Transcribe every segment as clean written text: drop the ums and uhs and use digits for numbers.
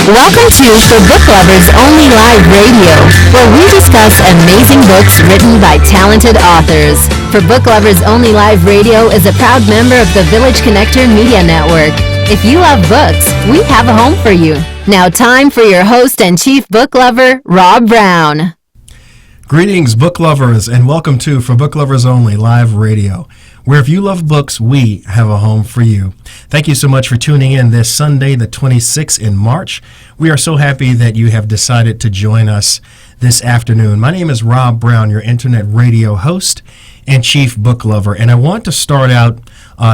Welcome to For Book Lovers Only Live Radio, where we discuss amazing books written by talented authors. For Book Lovers Only Live Radio is a proud member of the Village Connector Media Network. If you love books, we have a home for you. Now time for your host and chief book lover, Rob Brown. Greetings, book lovers, and welcome to For Book Lovers Only Live Radio, where if you love books, we have a home for you. Thank you so much for tuning in this Sunday, the 26th in March. We are so happy that you have decided to join us this afternoon. My name is Rob Brown, your internet radio host and chief book lover, and I want to start out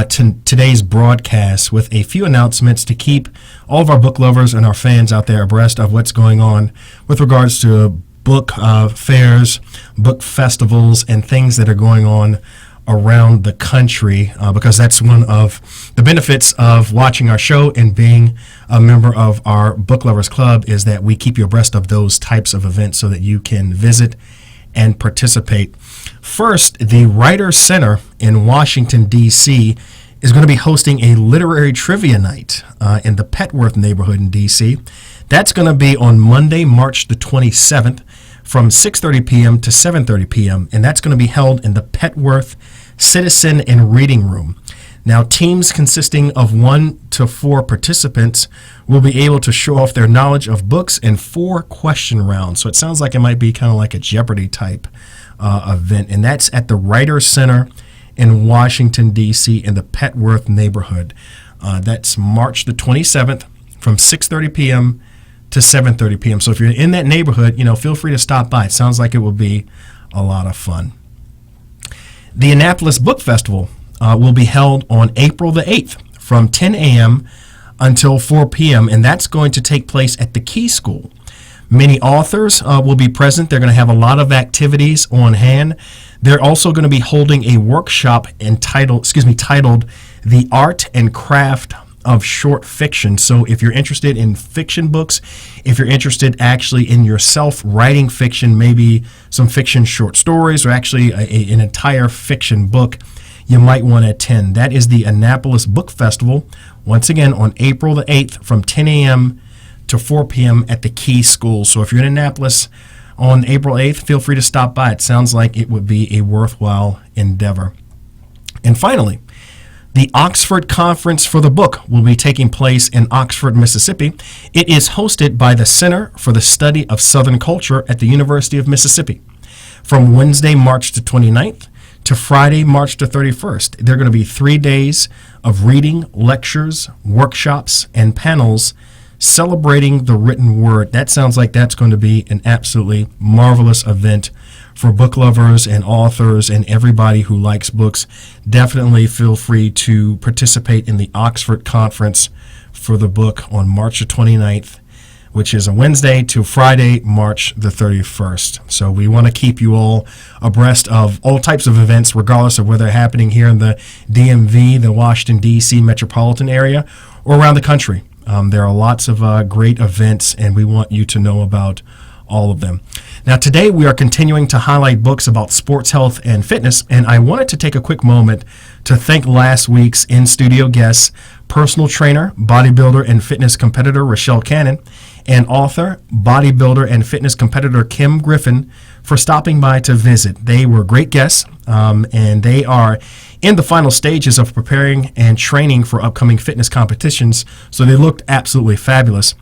today's broadcast with a few announcements to keep all of our book lovers and our fans out there abreast of what's going on with regards to book fairs, book festivals, and things that are going on around the country, because that's one of the benefits of watching our show and being a member of our Book Lovers Club is that we keep you abreast of those types of events so that you can visit and participate. First, the Writers Center in Washington, D.C. is going to be hosting a literary trivia night in the Petworth neighborhood in D.C. That's going to be on Monday, March the 27th from 6:30 p.m. to 7:30 p.m., and that's going to be held in the Petworth Citizen and Reading Room. Now, teams consisting of 1 to 4 participants will be able to show off their knowledge of books in 4 question rounds. So it sounds like it might be kind of like a Jeopardy type event, and that's at the Writers Center in Washington, D.C. in the Petworth neighborhood. That's March the 27th from 6:30 p.m. to 7:30 p.m. So if you're in that neighborhood, feel free to stop by. It sounds like it will be a lot of fun. The Annapolis Book Festival will be held on April the 8th from 10 a.m. until 4 p.m., and that's going to take place at the Key School. Many authors will be present. They're going to have a lot of activities on hand. They're also going to be holding a workshop titled The Art and Craft of Short Fiction. So if you're interested in fiction books, if you're interested actually in yourself writing fiction, maybe some fiction short stories or actually an entire fiction book, you might want to attend. That is the Annapolis Book Festival, once again on April the 8th from 10 a.m. to 4 p.m. at the Key School. So if you're in Annapolis on April 8th, feel free to stop by. It sounds like it would be a worthwhile endeavor. And finally, the Oxford Conference for the Book will be taking place in Oxford, Mississippi. It is hosted by the Center for the Study of Southern Culture at the University of Mississippi. From Wednesday, March the 29th to Friday, March the 31st, there are going to be 3 days of reading, lectures, workshops, and panels celebrating the written word. That sounds like that's going to be an absolutely marvelous event for book lovers and authors and everybody who likes books. Definitely feel free to participate in the Oxford Conference for the Book on March the 29th, which is a Wednesday to Friday, March the 31st. So we want to keep you all abreast of all types of events, regardless of whether they're happening here in the DMV, the Washington, D.C. metropolitan area, or around the country. There are lots of great events, and we want you to know about all of them. Now, today we are continuing to highlight books about sports health and fitness, and I wanted to take a quick moment to thank last week's in-studio guests, personal trainer, bodybuilder, and fitness competitor Rochelle Cannon, and author, bodybuilder, and fitness competitor Kim Griffin for stopping by to visit. They were great guests, and they are in the final stages of preparing and training for upcoming fitness competitions, so they looked absolutely fabulous.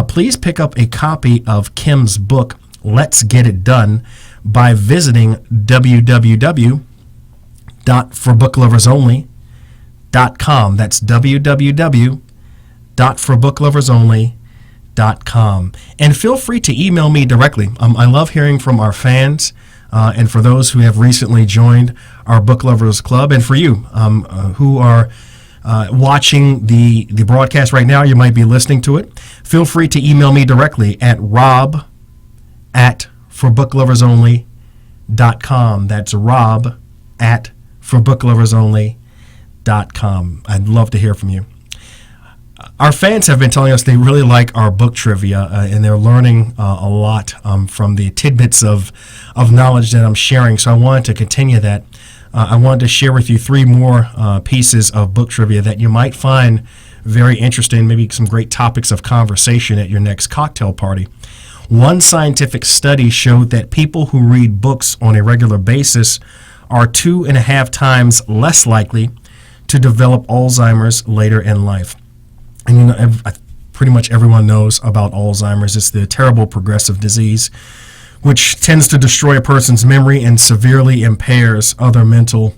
Please pick up a copy of Kim's book, Let's Get It Done, by visiting www.forbookloversonly.com. That's www.forbookloversonly.com. And feel free to email me directly. I love hearing from our fans. And for those who have recently joined our Book Lovers Club, and for you who are watching the broadcast right now, you might be listening to it, feel free to email me directly at rob@forbookloversonly.com. That's rob@forbookloversonly.com. I'd love to hear from you. Our fans have been telling us they really like our book trivia, and they're learning a lot from the tidbits of knowledge that I'm sharing. So I wanted to continue that. I wanted to share with you 3 more pieces of book trivia that you might find very interesting, maybe some great topics of conversation at your next cocktail party. One scientific study showed that people who read books on a regular basis are 2.5 times less likely to develop Alzheimer's later in life. And you know, pretty much everyone knows about Alzheimer's. It's the terrible progressive disease which tends to destroy a person's memory and severely impairs other mental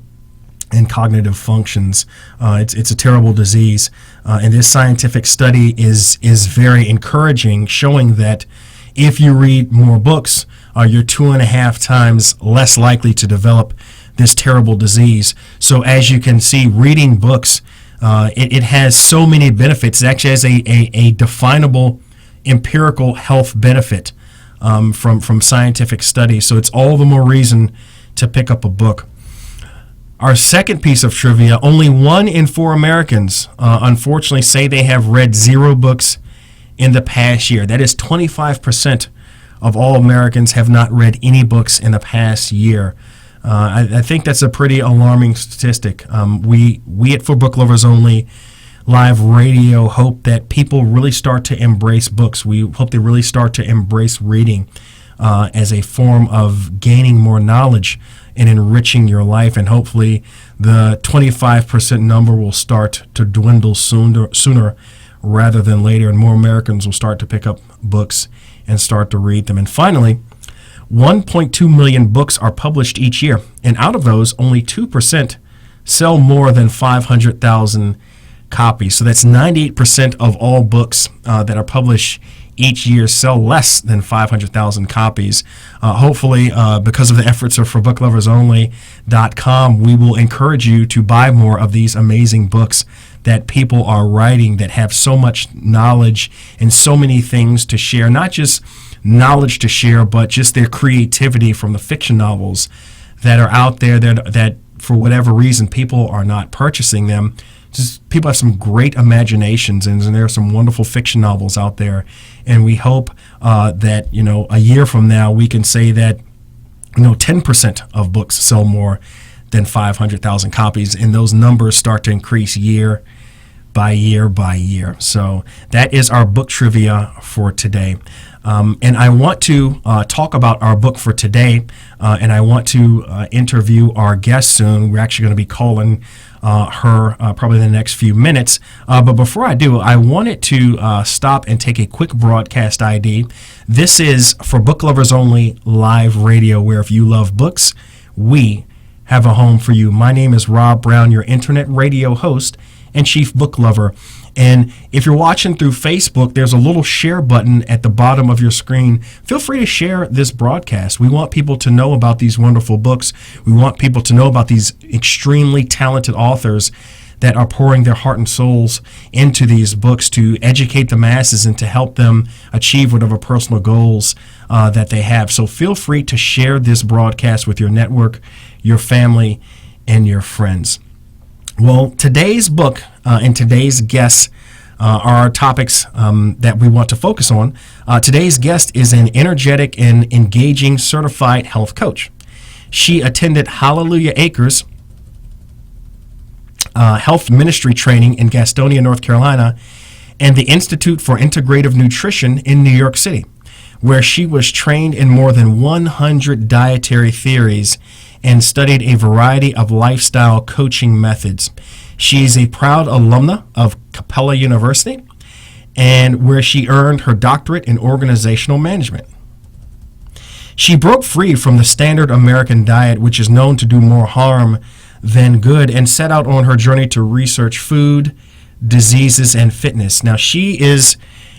and cognitive functions. It's a terrible disease, and this scientific study is very encouraging, showing that if you read more books, you're 2.5 times less likely to develop this terrible disease. So as you can see, reading books, it has so many benefits. It actually has a definable empirical health benefit from scientific studies. So it's all the more reason to pick up a book. Our second piece of trivia, only 1 in 4 Americans, unfortunately, say they have read 0 books in the past year. That is 25% of all Americans have not read any books in the past year. I think that's a pretty alarming statistic. We at For Book Lovers Only Live Radio hope that people really start to embrace books. We hope they really start to embrace reading as a form of gaining more knowledge and enriching your life. And hopefully the 25% number will start to dwindle sooner rather than later, and more Americans will start to pick up books and start to read them. And finally, 1.2 million books are published each year, and out of those, only 2% sell more than 500,000 copies. So that's 98% of all books that are published each year sell less than 500,000 copies. Hopefully, because of the efforts of ForBookLoversOnly.com, we will encourage you to buy more of these amazing books that people are writing that have so much knowledge and so many things to share. Not just knowledge to share, but just their creativity from the fiction novels that are out there that for whatever reason people are not purchasing them. Just people have some great imaginations, and there are some wonderful fiction novels out there. And we hope that, you know, a year from now we can say that, you know, 10% of books sell more than 500,000 copies, and those numbers start to increase year by year by year. So that is our book trivia for today. And I want to talk about our book for today, and I want to interview our guest soon. We're actually going to be calling her probably in the next few minutes. But before I do, I wanted to stop and take a quick broadcast ID. This is For Book Lovers Only Live Radio, where if you love books, we have a home for you. My name is Rob Brown, your internet radio host and chief book lover. And if you're watching through Facebook, there's a little share button at the bottom of your screen. Feel free to share this broadcast. We want people to know about these wonderful books. We want people to know about these extremely talented authors that are pouring their heart and souls into these books to educate the masses and to help them achieve whatever personal goals that they have. So feel free to share this broadcast with your network, your family, and your friends. Well, today's book and today's guests are topics that we want to focus on. Today's guest is an energetic and engaging certified health coach. She attended Hallelujah Acres health ministry training in Gastonia, North Carolina, and the Institute for Integrative Nutrition in New York City, where she was trained in more than 100 dietary theories and studied a variety of lifestyle coaching methods. She's a proud alumna of Capella University, and where she earned her doctorate in organizational management. She broke free from the standard American diet, which is known to do more harm than good, and set out on her journey to research food, diseases, and fitness. Now, she is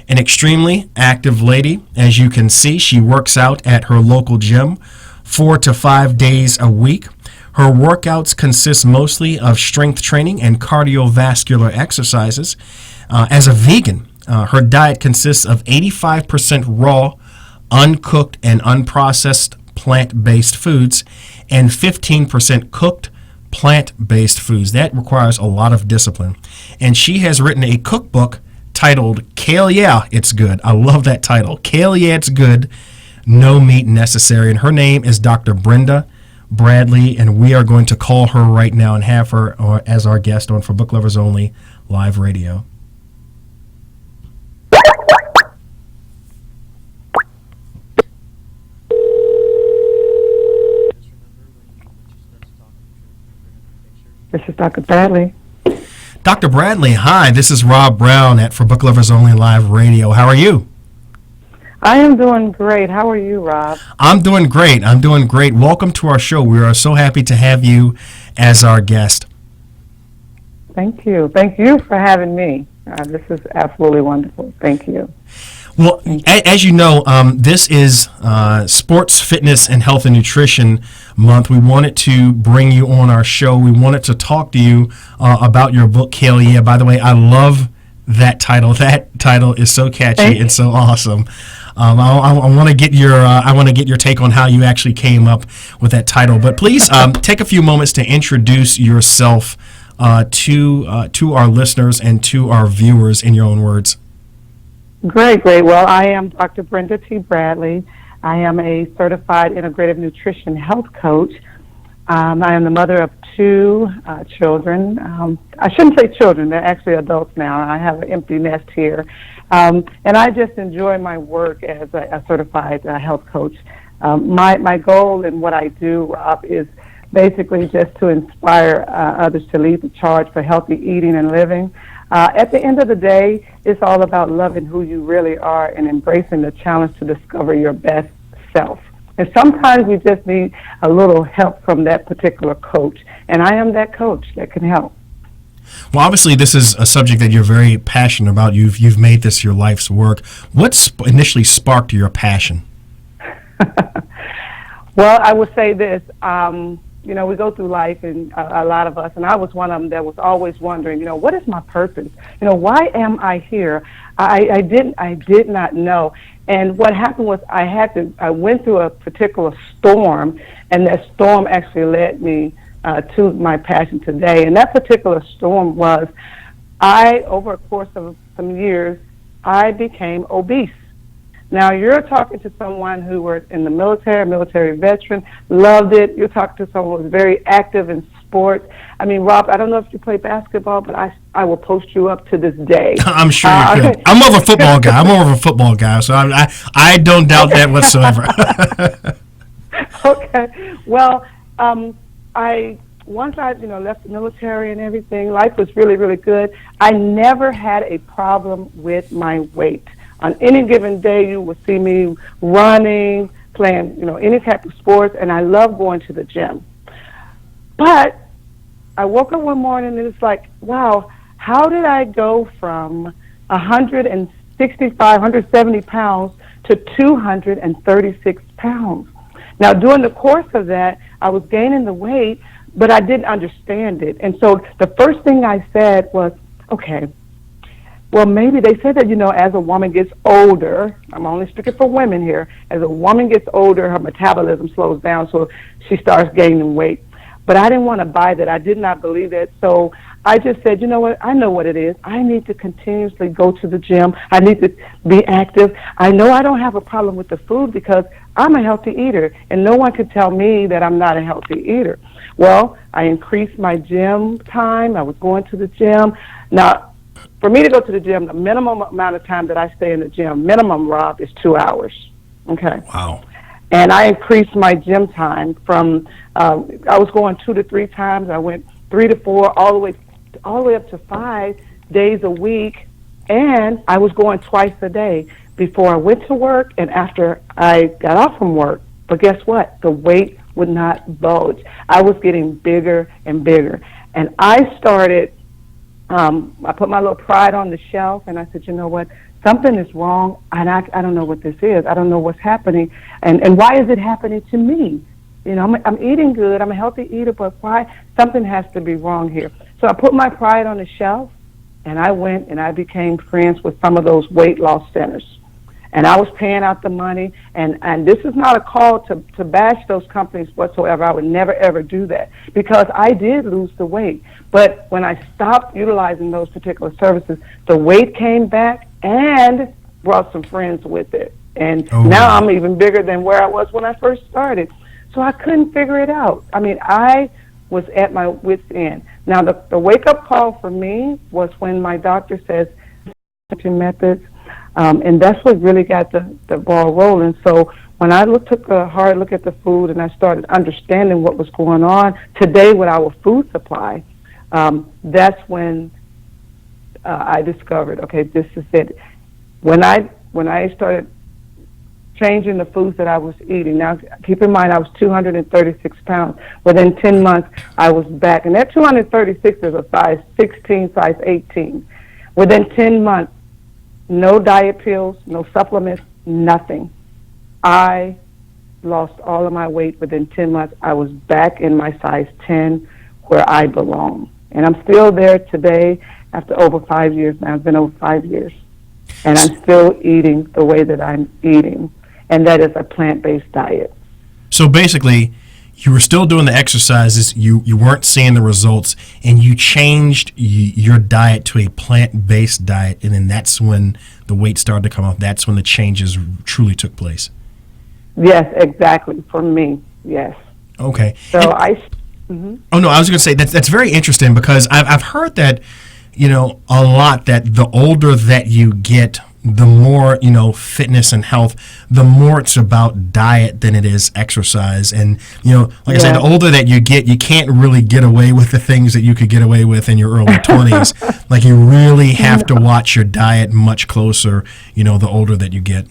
an extremely active lady. As you can see, she works out at her local gym 4 to 5 days a week. Her workouts consist mostly of strength training and cardiovascular exercises. As a vegan, her diet consists of 85% raw, uncooked, and unprocessed plant-based foods, and 15% cooked plant-based foods. That requires a lot of discipline. And she has written a cookbook titled Kale Yeah, It's Good. I love that title. Kale Yeah, It's Good. No meat necessary. And her name is Dr. Brenda Bradley, and we are going to call her right now and have her as our guest on For Book Lovers Only Live Radio. Dr. Bradley. Dr. Bradley, hi. This is Rob Brown at For Book Lovers Only Live Radio. How are you? I am doing great. How are you, Rob? I'm doing great. Welcome to our show. We are so happy to have you as our guest. Thank you. Thank you for having me. This is absolutely wonderful. Thank you. Well, as you know, this is Sports, Fitness, and Health and Nutrition Month. We wanted to bring you on our show. We wanted to talk to you about your book, Hell Yeah. By the way, I love that title. That title is so catchy and so awesome. I want to get your take on how you actually came up with that title. But please take a few moments to introduce yourself to our listeners and to our viewers in your own words. Great. Well, I am Dr. Brenda T. Bradley. I am a certified integrative nutrition health coach. I am the mother of two children. I shouldn't say children, they're actually adults now. I have an empty nest here. And I just enjoy my work as a certified health coach. My goal in what I do, Rob, is basically just to inspire others to lead the charge for healthy eating and living. At the end of the day, it's all about loving who you really are and embracing the challenge to discover your best self. And sometimes we just need a little help from that particular coach. And I am that coach that can help. Well, obviously, this is a subject that you're very passionate about. You've made this your life's work. What initially sparked your passion? Well, I would say this. We go through life, and a lot of us, and I was one of them that was always wondering, what is my purpose? Why am I here? I did not know. And what happened was I went through a particular storm, and that storm actually led me to my passion today. And that particular storm was, over a course of some years, I became obese. Now, you're talking to someone who was in the military veteran, loved it. You're talking to someone who was very active in sports. I mean, Rob, I don't know if you play basketball, but I will post you up to this day. I'm sure you could. I'm more of a football guy. So I don't doubt that whatsoever. Okay. Well, once I left the military and everything, life was really, really good. I never had a problem with my weight. On any given day, you will see me running, playing, any type of sports, and I love going to the gym. But I woke up one morning and it's like, wow, how did I go from 170 pounds to 236 pounds? Now, during the course of that, I was gaining the weight, but I didn't understand it. And so the first thing I said was, okay, well, maybe they said that, as a woman gets older, I'm only speaking for women here, as a woman gets older, her metabolism slows down, so she starts gaining weight. But I didn't want to buy that. I did not believe that. So I just said, you know what? I know what it is. I need to continuously go to the gym. I need to be active. I know I don't have a problem with the food because I'm a healthy eater, and no one can tell me that I'm not a healthy eater. Well, I increased my gym time. I was going to the gym. Now, for me to go to the gym, the minimum amount of time that I stay in the gym, minimum, Rob, is 2 hours. Okay. Wow. And I increased my gym time from, I was going 2 to 3 times. I went 3 to 4, all the way up to 5 days a week. And I was going twice a day before I went to work and after I got off from work. But guess what? The weight would not budge. I was getting bigger and bigger. And I started, I put my little pride on the shelf and I said, you know what? Something is wrong, and I don't know what this is. I don't know what's happening, and why is it happening to me? I'm eating good. I'm a healthy eater, but why? Something has to be wrong here. So I put my pride on the shelf, and I went and I became friends with some of those weight loss centers. And I was paying out the money, and this is not a call to bash those companies whatsoever. I would never, ever do that because I did lose the weight. But when I stopped utilizing those particular services, the weight came back and brought some friends with it. And now I'm even bigger than where I was when I first started. So I couldn't figure it out. I mean, I was at my wit's end. Now, the wake-up call for me was when my doctor says methods, and that's what really got the ball rolling. So when I took a hard look at the food and I started understanding what was going on today with our food supply, That's when I discovered, okay, this is it. When I started changing the foods that I was eating. Now, keep in mind, I was 236 pounds. Within 10 months, I was back. And that 236 is a size 16, size 18. Within 10 months, no diet pills, no supplements, nothing. I lost all of my weight within 10 months. I was back in my size 10 where I belong. And I'm still there today after over 5 years now. It's been over 5 years. And I'm still eating the way that I'm eating. And that is a plant-based diet. So basically, you were still doing the exercises, you weren't seeing the results, and you changed your diet to a plant-based diet, and then that's when the weight started to come off. That's when the changes truly took place. Yes, exactly. For me, yes. Okay. So Oh, no, I was going to say that's very interesting because I've heard that, a lot that the older that you get, the more, fitness and health, the more it's about diet than it is exercise. And, like I said, the older that you get, you can't really get away with the things that you could get away with in your early 20s. Like, you really have to watch your diet much closer, the older that you get.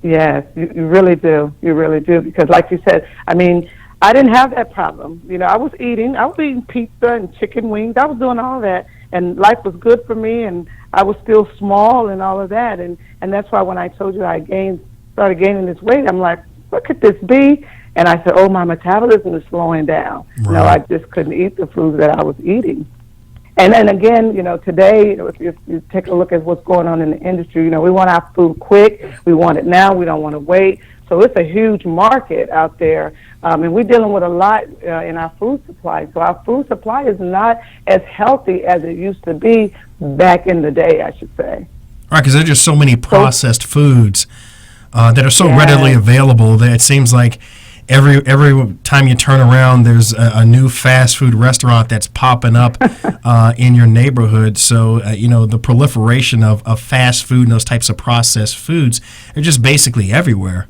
Yes, you really do. You really do. Because like you said, I mean, I didn't have that problem. I was eating pizza and chicken wings. I was doing all that. And life was good for me, and I was still small and all of that. And that's why when I told you I started gaining this weight, I'm like, what could this be? And I said, oh, my metabolism is slowing down. Right. No, I just couldn't eat the foods that I was eating. And then again, today, if you take a look at what's going on in the industry, we want our food quick. We want it now. We don't want to wait. So it's a huge market out there, and we're dealing with a lot in our food supply. So our food supply is not as healthy as it used to be back in the day, I should say. Right, because there's just so many processed foods that are so readily available that it seems like every time you turn around, there's a new fast food restaurant that's popping up in your neighborhood. So, the proliferation of fast food and those types of processed foods are just basically everywhere.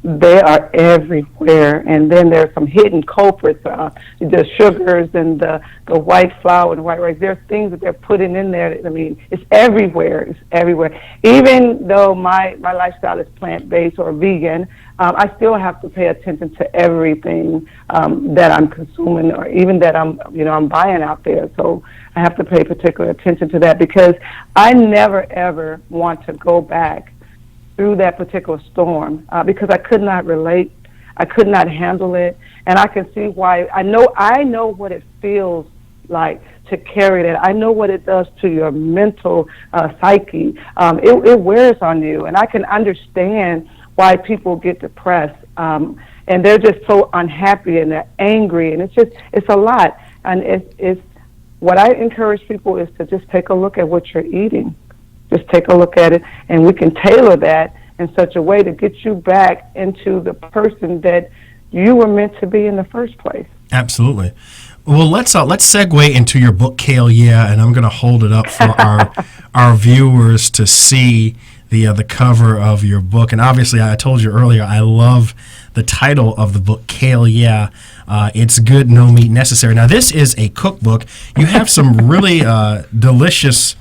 They are everywhere, and then there's some hidden culprits, the sugars and the white flour and white rice. There's things that they're putting in there. It's everywhere. It's everywhere. Even though my lifestyle is plant-based or vegan, I still have to pay attention to everything that I'm consuming, or even that I'm buying out there. So I have to pay particular attention to that, because I never ever want to go back through that particular storm, because I could not relate. I could not handle it. And I can see why. I know what it feels like to carry that. I know what it does to your mental psyche. It wears on you. And I can understand why people get depressed. And they're just so unhappy and they're angry. And it's a lot. And it's what I encourage people is to just take a look at what you're eating. Just take a look at it, and we can tailor that in such a way to get you back into the person that you were meant to be in the first place. Absolutely. Well, let's segue into your book, Kale Yeah, and I'm going to hold it up for our viewers to see the cover of your book. And obviously, I told you earlier, I love the title of the book, Kale Yeah. It's good, no meat necessary. Now, this is a cookbook. You have some really delicious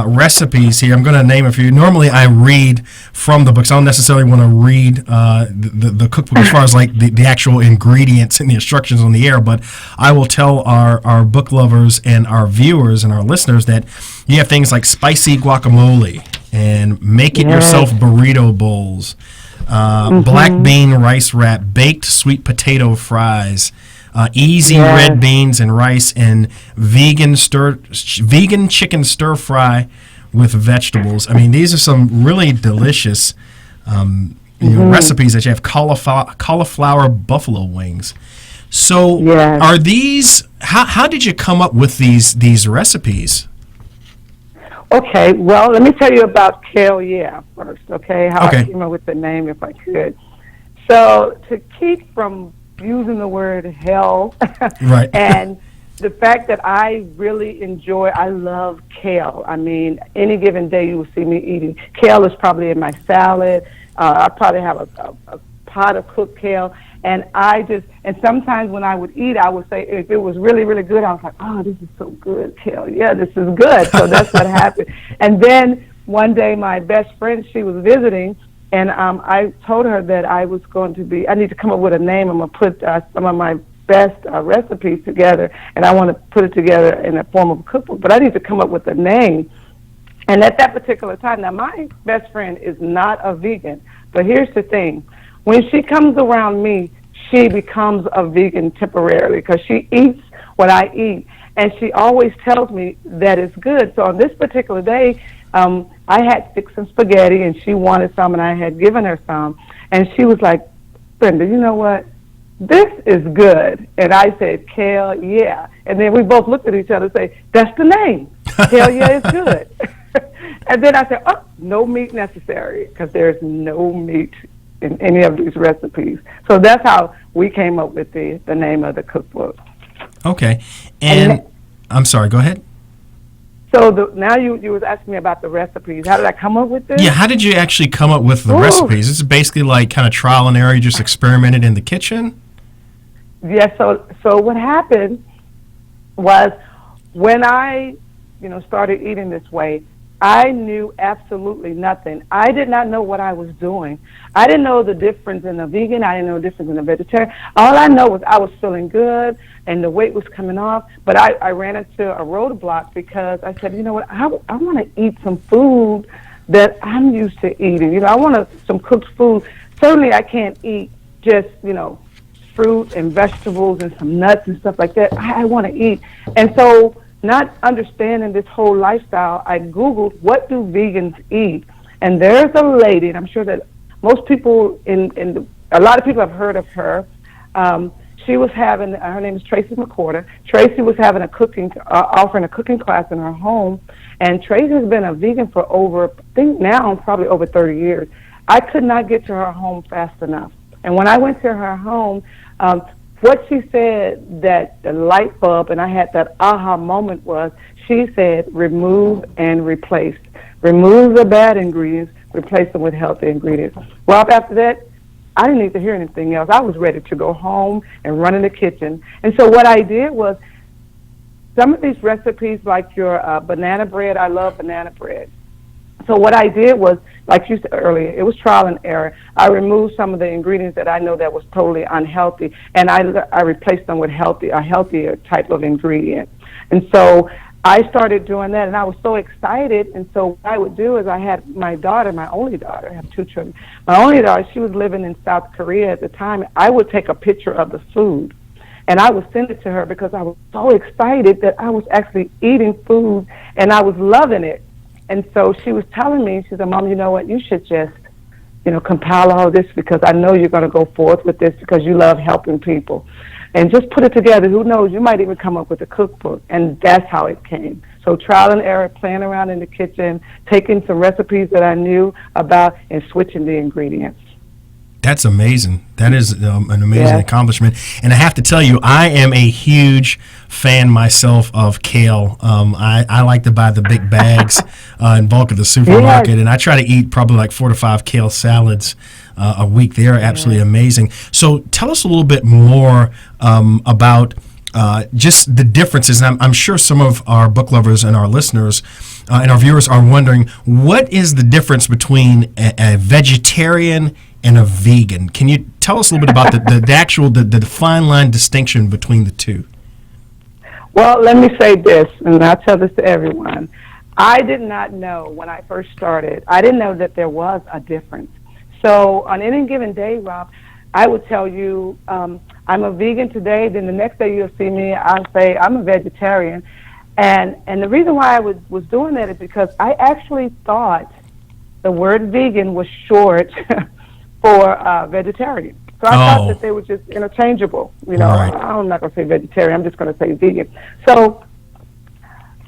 recipes here. I'm going to name a few. Normally, I read from the books. I don't necessarily want to read the cookbook as far as like the actual ingredients and the instructions on the air, but I will tell our book lovers and our viewers and our listeners that you have things like spicy guacamole and make-it-yourself burrito bowls, black bean rice wrap, baked sweet potato fries, easy red beans and rice, and vegan chicken stir fry with vegetables. I mean, these are some really delicious recipes that you have. Cauliflower buffalo wings. So, are these? How did you come up with these recipes? Okay, well, let me tell you about Kale Yeah first. Okay, how I came up with the name, if I could. So, to keep from using the word hell, right, and the fact that I really I love kale. I mean, any given day you will see me eating. Kale is probably in my salad. I probably have a pot of cooked kale. And and sometimes when I would eat, I would say, if it was really, really good, I was like, oh, this is so good, Kel. Yeah, this is good. So that's what happened. And then one day my best friend, she was visiting, and I told her that I need to come up with a name. I'm going to put some of my best recipes together, and I want to put it together in the form of a cookbook, but I need to come up with a name. And at that particular time, now my best friend is not a vegan, but here's the thing. When she comes around me, she becomes a vegan temporarily because she eats what I eat, and she always tells me that it's good. So on this particular day, I had fixed some spaghetti, and she wanted some, and I had given her some, and she was like, Brenda, you know what? This is good. And I said, Kel, yeah. And then we both looked at each other and say, that's the name. Kel, yeah, it's good. And then I said, oh, no meat necessary, because there's no meat in any of these recipes. So that's how we came up with the name of the cookbook. Okay. And I'm sorry, go ahead. So now you was asking me about the recipes. How did I come up with this? Yeah, how did you actually come up with the recipes? This is basically like kind of trial and error. You just experimented in the kitchen? Yeah, so what happened was when I, started eating this way, I knew absolutely nothing. I did not know what I was doing. I didn't know the difference in a vegan. I didn't know the difference in a vegetarian. All I know was I was feeling good and the weight was coming off, but I ran into a roadblock because I said, you know what, I want to eat some food that I'm used to eating. I want some cooked food. Certainly I can't eat just, fruit and vegetables and some nuts and stuff like that. I want to eat. And so not understanding this whole lifestyle, I Googled, what do vegans eat? And there's a lady, and I'm sure that most people a lot of people have heard of her. She was having, her name is Tracy McCorder. Tracy was having offering a cooking class in her home. And Tracy has been a vegan for probably over 30 years. I could not get to her home fast enough. And when I went to her home, what she said, that the light bulb, and I had that aha moment, was she said, remove and replace. Remove the bad ingredients, replace them with healthy ingredients. Well, after that, I didn't need to hear anything else. I was ready to go home and run in the kitchen. And so what I did was, some of these recipes, like your banana bread, I love banana bread. So what I did was, like you said earlier, it was trial and error. I removed some of the ingredients that I know that was totally unhealthy, and I replaced them with a healthier type of ingredient. And so I started doing that, and I was so excited. And so what I would do is, I had my daughter, my only daughter, I have two children. My only daughter, she was living in South Korea at the time. I would take a picture of the food, and I would send it to her because I was so excited that I was actually eating food, and I was loving it. And so she was telling me, she said, Mom, you know what, you should just, compile all this, because I know you're going to go forth with this because you love helping people. And just put it together. Who knows, you might even come up with a cookbook. And that's how it came. So trial and error, playing around in the kitchen, taking some recipes that I knew about and switching the ingredients. That's amazing. That is an amazing accomplishment. And I have to tell you, I am a huge fan myself of kale. I like to buy the big bags in bulk at the supermarket, and I try to eat probably like 4 to 5 kale salads a week. They are absolutely amazing. So tell us a little bit more about just the differences. And I'm sure some of our book lovers and our listeners and our viewers are wondering, what is the difference between a vegetarian and a vegan? Can you tell us a little bit about the fine line distinction between the two? Well, let me say this, and I'll tell this to everyone. I did not know when I first started, I didn't know that there was a difference. So on any given day, Rob, I would tell you, I'm a vegan today, then the next day you'll see me, I'll say I'm a vegetarian. And the reason why I was doing that is because I actually thought the word vegan was short for vegetarian. So I thought that they were just interchangeable. Right. I'm not going to say vegetarian, I'm just going to say vegan. So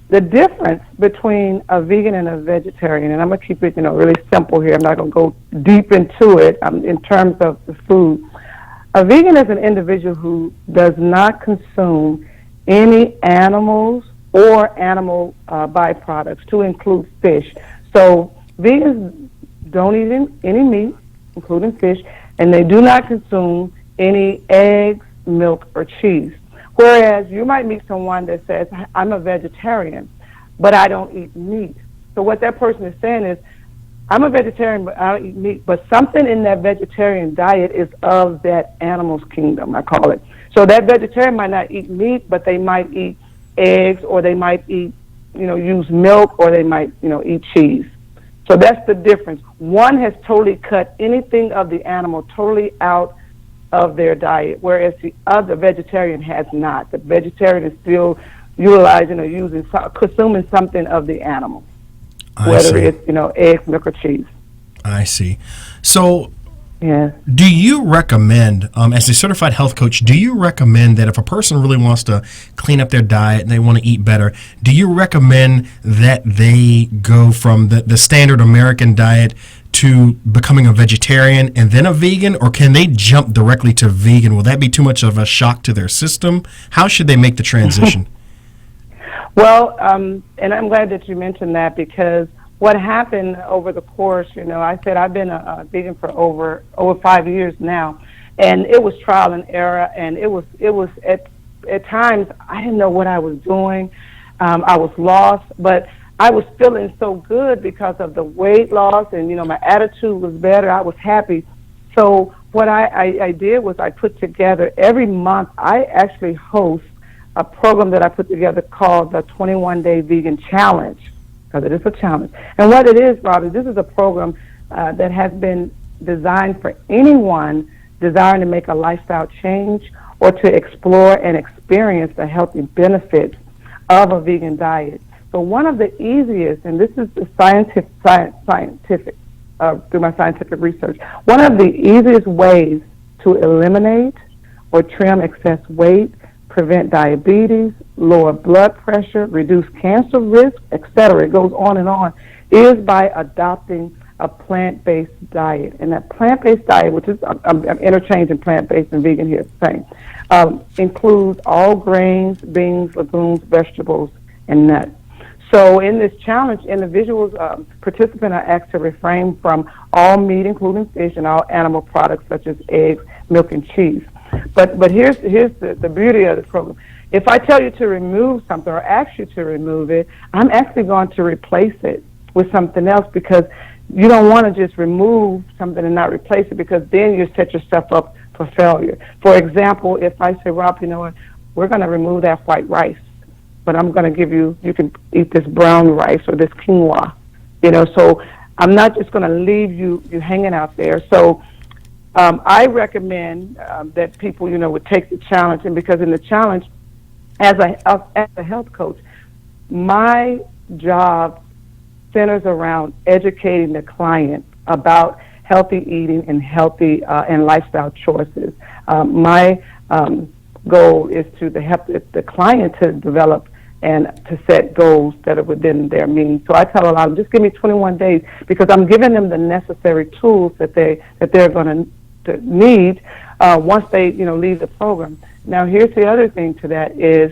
the difference between a vegan and a vegetarian, and I'm going to keep it, really simple here. I'm not going to go deep into it in terms of the food. A vegan is an individual who does not consume any animals or animal byproducts, to include fish. So vegans don't eat any meat, including fish, and they do not consume any eggs, milk, or cheese. Whereas you might meet someone that says, I'm a vegetarian, but I don't eat meat. So what that person is saying is, I'm a vegetarian, but I don't eat meat. But something in that vegetarian diet is of that animal's kingdom, I call it. So that vegetarian might not eat meat, but they might eat eggs, or they might eat, use milk, or they might, eat cheese. So that's the difference. One has totally cut anything of the animal totally out of their diet, whereas the other vegetarian has not. The vegetarian is still utilizing or consuming something of the animal, whether it's, eggs, milk, or cheese. I see. So yeah. Do you recommend, as a certified health coach, do you recommend that if a person really wants to clean up their diet and they want to eat better, do you recommend that they go from the standard American diet to becoming a vegetarian and then a vegan, or can they jump directly to vegan? Will that be too much of a shock to their system? How should they make the transition? Well, and I'm glad that you mentioned that, because what happened over the course, I said I've been a vegan for over 5 years now, and it was trial and error, and it was at times I didn't know what I was doing. I was lost, but I was feeling so good because of the weight loss, and my attitude was better. I was happy. So what I did was I put together every month. I actually host a program that I put together called the 21-Day Vegan Challenge, because it is a challenge. And what it is, Robbie, this is a program that has been designed for anyone desiring to make a lifestyle change or to explore and experience the healthy benefits of a vegan diet. So one of the easiest, and this is the scientific through my scientific research, one of the easiest ways to eliminate or trim excess weight, prevent diabetes, lower blood pressure, reduce cancer risk, etc., it goes on and on, is by adopting a plant-based diet. And that plant-based diet, which is, I'm interchanging plant-based and vegan here, same, includes all grains, beans, legumes, vegetables, and nuts. So in this challenge, individuals, participants are asked to refrain from all meat, including fish, and all animal products such as eggs, milk, and cheese. But here's the beauty of the program. If I tell you to remove something or ask you to remove it, I'm actually going to replace it with something else, because you don't want to just remove something and not replace it, because then you set yourself up for failure. For example, if I say, Rob, you know what, we're going to remove that white rice, but I'm going to give you can eat this brown rice or this quinoa, so I'm not just going to leave you hanging out there. So I recommend that people, would take the challenge, and because in the challenge, as a health coach, my job centers around educating the client about healthy eating and healthy and lifestyle choices. My goal is to help the client to develop and to set goals that are within their means. So I tell a lot of them, just give me 21 days, because I'm giving them the necessary tools that they're going to need once they leave the program. Now here's the other thing to that is,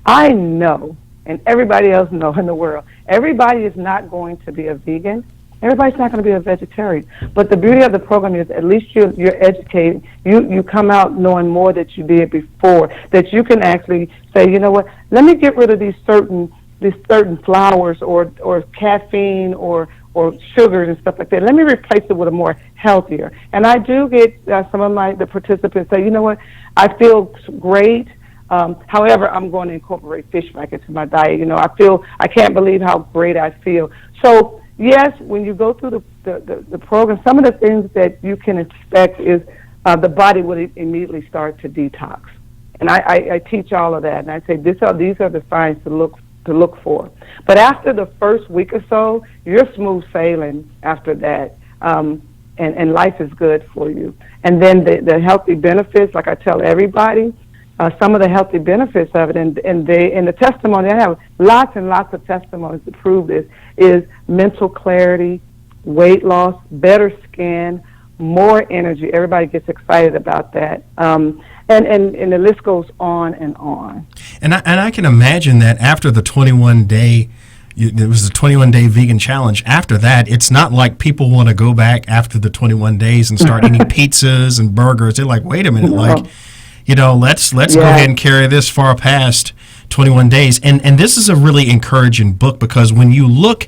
I know, and everybody else knows in the world, everybody is not going to be a vegan. Everybody's not going to be a vegetarian. But the beauty of the program is at least you're educated. You come out knowing more that you did before, that you can actually say, you know what, let me get rid of these certain flours or caffeine or sugars and stuff like that. Let me replace it with a more healthier. And I do get some of the participants say, you know what, I feel great. However, I'm going to incorporate fish back into my diet. I can't believe how great I feel. So yes, when you go through the program, some of the things that you can expect is the body will immediately start to detox. And I teach all of that, and I say these are the signs to look for. But after the first week or so, you're smooth sailing after that, and life is good for you. And then the healthy benefits, like I tell everybody, some of the healthy benefits of it, and the testimony, I have lots and lots of testimonies to prove this, is mental clarity, weight loss, better skin, more energy. Everybody gets excited about that. And the list goes on and on. And I can imagine that after the 21-day It was a 21-day vegan challenge. After that, it's not like people want to go back after the 21 days and start eating pizzas and burgers. They're like, wait a minute, like, let's go ahead and carry this far past 21 days. And this is a really encouraging book, because when you look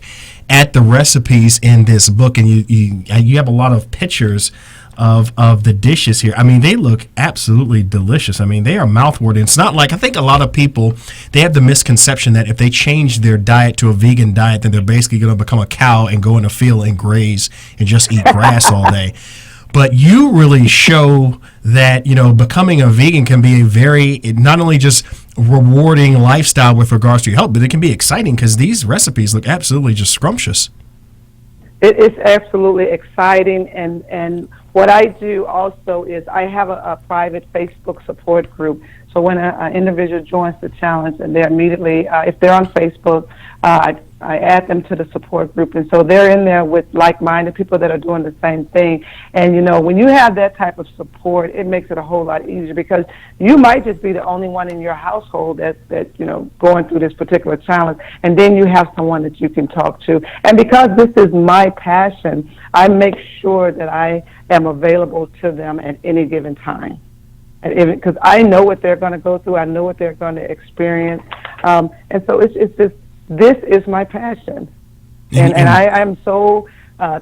at the recipes in this book, and you have a lot of pictures of the dishes here. I mean, they look absolutely delicious. I mean, they are mouthwatering. It's not like, I think a lot of people, they have the misconception that if they change their diet to a vegan diet, then they're basically going to become a cow and go in a field and graze and just eat grass all day. But you really show that, becoming a vegan can be a very, not only just rewarding lifestyle with regards to your health, but it can be exciting, because these recipes look absolutely just scrumptious. It's absolutely exciting, and what I do also is I have a private Facebook support group. So when an individual joins the challenge, and they're immediately, if they're on Facebook, I add them to the support group, and so they're in there with like-minded people that are doing the same thing. And when you have that type of support, it makes it a whole lot easier, because you might just be the only one in your household that going through this particular challenge, and then you have someone that you can talk to. And because this is my passion, I make sure that I am available to them at any given time, because I know what they're going to go through, I know what they're going to experience, and so it's just, this is my passion, and I am so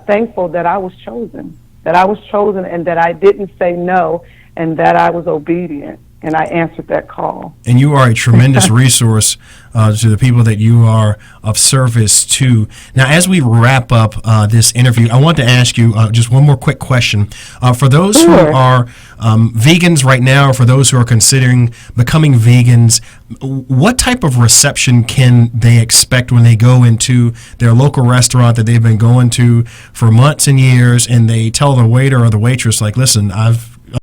thankful that I was chosen, and that I didn't say no, and that I was obedient, and I answered that call. And you are a tremendous resource to the people that you are of service to. Now, as we wrap up this interview, I want to ask you just one more quick question. For those who are vegans right now, or for those who are considering becoming vegans, what type of reception can they expect when they go into their local restaurant that they've been going to for months and years, and they tell the waiter or the waitress, like, listen, I've